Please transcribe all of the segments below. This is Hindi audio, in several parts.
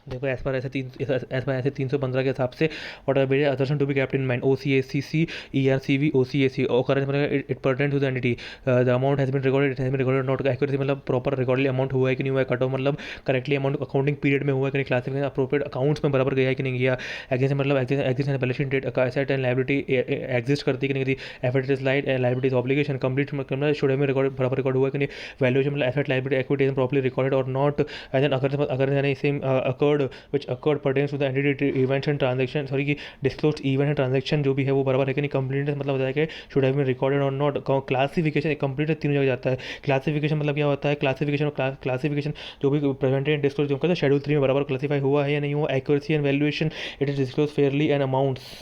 देखो एज पर ऐसे 315 के हिसाब से what are various others to be kept in mind, O C A C C E R C V O C A C occurrence मतलब it pertain to the entity, the amount has been recorded, it has been recorded not accuracy मतलब प्रॉपर रिकॉर्डली अमाउंट हुआ है कि नहीं हुआ है, कट ऑफ मतलब करेक्टली अमाउंट अकाउंटिंग पीरियड में हुआ है कि नहीं, क्लासिफिकेशन अप्रोप्रिएट अकाउंट्स में बराबर गया है कि नहीं गया, एग्जिस्ट मतलब exist and balance sheet date asset and liability exist करती है कि नहीं करती, effort is light liabilities obligation complete मतलब शुड हैव बीन रिकॉर्डेड बराबर रिकॉर्ड हुआ है कि नहीं, वैल्यूएशन मतलब asset liability equity is properly recorded और नॉट, एंड देन अगर यानी same occurred which occurred pertains to the entity events and transaction, sorry कि डिस्क्लोज इवेंट एंड ट्रांजेक्शन जो भी है वो बराबर है कि नहीं, कंप्लीटनेस मतलब होता है कि शुड हैव बीन रिकॉर्डेड और नॉट, क्लासिफिकेशन कंप्लीट तीनों जगह जाता है, क्लासिफिकेशन मतलब क्या होता है, क्लासिफिकेशन और क्लासिफिकेशन जो भी प्रेजेंटेड डिस्क्लोज जो कहते हैं शेड्यूल 3 में बराबर क्लासीफाई हुआ है या नहीं हुआ, accuracy and valuation it is disclose fairly and amounts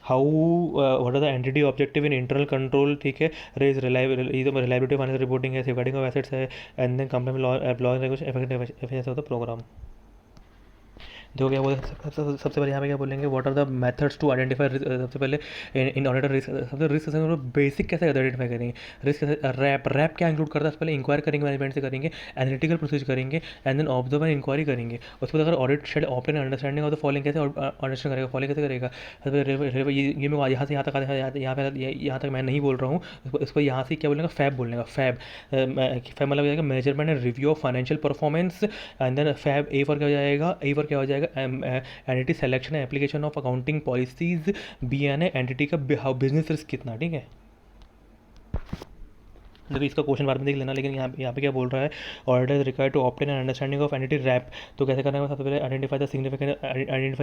how what are the entity objective in internal control, ठीक है, रेज रिलायबिलिटी फाइनेंशियल रिपोर्टिंग है, सेफगार्डिंग ऑफ एसेट्स है, and then complement law regulation effective efficiency of the program. देखो क्या बोले सबसे पहले यहाँ पे क्या बोलेंगे, what are the methods to identify risk, सबसे पहले इन ऑर्डर रिस्क, सबसे रिस्क बेसिक कैसे आइडेंटिफाई करेंगे, रिस्क कैसे, रैप क्या इंक्लूड करता है, सबसे पहले इंक्वायरी करेंगे मैनेजमेंट से, करेंगे एनालिटिकल प्रोसेस करेंगे, and then observe and inquiry करेंगे, उसके बाद अगर audit should obtain understanding of the following कैसे अंडरस्टैंड करेगा, फॉलोइंग कैसे करेगा, सबसे ये मैं यहाँ से यहाँ तक यहाँ तक मैं नहीं बोल रहा हूँ, इसको यहाँ से क्या बोलेंगे, फैब बोलने का, फैब फैब मतलब measurement and review of financial performance, and then fab A for क्या हो जाएगा, ए फॉर क्या हो जाएगा, entity selection application of accounting policies, B N A entity का बिजनेस रिस्क कितना, ठीक है। देखो इसका क्वेश्चन बाद में देख लेना, लेकिन यहाँ पे क्या बोल रहा है, auditor is required to obtain an understanding of entity RAP, तो कैसे करना है, सबसे पहले identify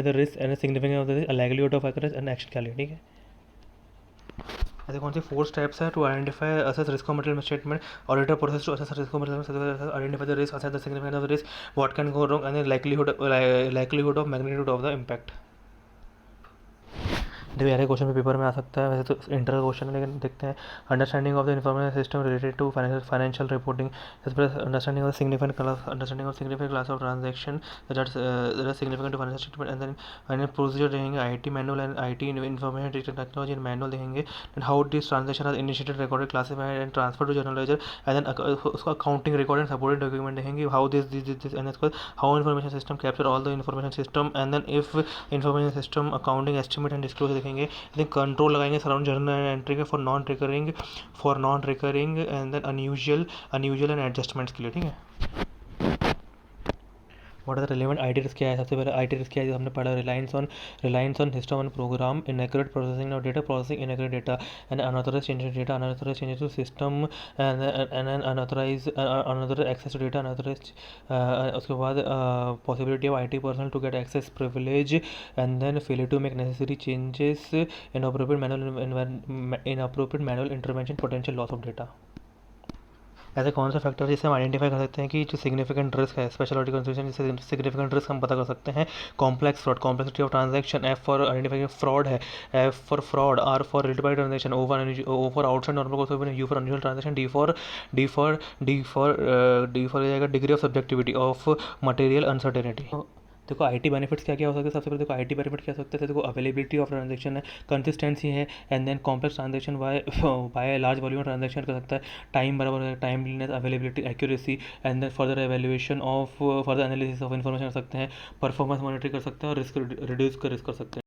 the risk and significance of the livelihood of occurrence and action क्या लिया, ठीक है। ऐसे कौन से 4 स्टेप्स है to identify assess risk material statement, auditor process to assess risk material, identify the risk, assess the significance of risk, what can go wrong and likelihood of magnitude of the impact. देखो यार क्वेश्चन पे पेपर में आ सकता है, वैसे तो इंटर क्वेश्चन है, लेकिन देखते हैं, understanding of the information system related to financial reporting, understanding of significant class of transaction that significant to financial statement, and then procedure देंगे, IT manual and IT information technology manual देंगे, and how this transaction are initiated recorded classified and transfer to journal ledger, and then उसका accounting record and supported document देंगे, how this and how information system capture all the information system, and then if information system accounting estimate and disclose देखेंगे, देन कंट्रोल लगाएंगे सराउंड जर्नल एंट्री के for non recurring and then unusual and adjustments के लिए, ठीक है। What are the relevant I T risk क्या है, सबसे पहले आई टी रिस्क क्या है, हमने पढ़ा reliance on system and program, inaccurate processing of data, processing inaccurate data, and unauthorised changes data, unauthorised changes to system, and unauthorised access to data, unauthorised, उसके बाद possibility of I T personal to get access privilege, and then failure to make necessary changes, inappropriate manual intervention, potential loss of data. ऐसे कौन सा फैक्टर जिससे हम आइडेंटिफाई कर सकते हैं कि जो सिग्निफिकेंट रिस्क है, स्पेशल ऑडिट कंसिडरेशन, जिससे सिग्निफिकेंट रिस्क हम पता कर सकते हैं, complex fraud, complexity of transaction, F for identifying fraud है, F for fraud, R for related transaction, O for outside normal course, U for unusual transaction, D for जाएगा degree of subjectivity of material uncertainty. देखो आईटी बेनिफिट्स क्या क्या हो सकते हैं, सबसे पहले देखो आईटी बेनिफिट क्या हो सकते हैं, देखो अवेलेबिलिटी ऑफ ट्रांजेक्शन है, कंसिस्टेंसी है, and then complex transaction by large volume transaction कर सकता है, टाइम बराबर है, timeliness, availability, accuracy, and then further evaluation of further analysis of information कर सकते हैं, परफॉर्मेंस मॉनिटरिंग कर सकते हैं, और रिस्क रिड्यूस कर सकते हैं।